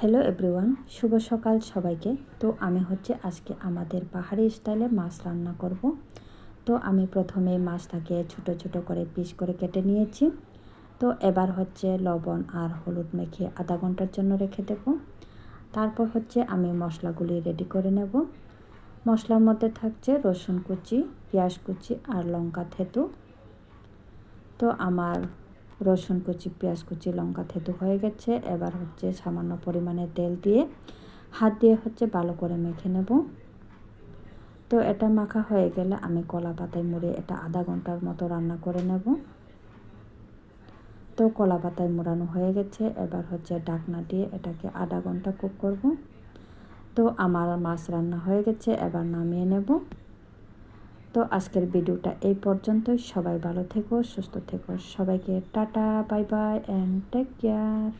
Hello everyone, শুভ সকাল সবাইকে। তো আমি আজকে আমাদের পাহাড়ি স্টাইলে মাছ রান্না করব। তো আমি প্রথমে মাছটাকে ছোট ছোট করে পিস করে কেটে নিয়েছি। তো এবার লবণ আর হলুদ মেখে আধা ঘন্টার জন্য রেখে দেব। তারপর আমি মশলাগুলি রেডি করে নেব। মশলার মধ্যে থাকছে রসুন কুচি, পেঁয়াজ কুচি আর লঙ্কা থেঁতো। তো আমার রসুন কুচি, পেঁয়াজ কুচি, লঙ্কা থেঁতো হয়ে গেছে। এবার সামান্য পরিমাণে তেল দিয়ে হাত দিয়ে ভালো করে মেখে নেব। তো এটা মাখা হয়ে গেলে আমি কলা পাতায় মুড়ে এটা আধা ঘন্টার মতো রান্না করে নেব। তো কলা পাতায় মোড়ানো হয়ে গেছে। এবার ঢাকনা দিয়ে এটাকে আধা ঘন্টা কুক করব। তো আমার মাছ রান্না হয়ে গেছে, এবার নামিয়ে নেব। তো আজকের ভিডিওটা এই পর্যন্তই। সবাই ভালো থেকো, সুস্থ থেকো। সবাইকে tata, bye bye and take care.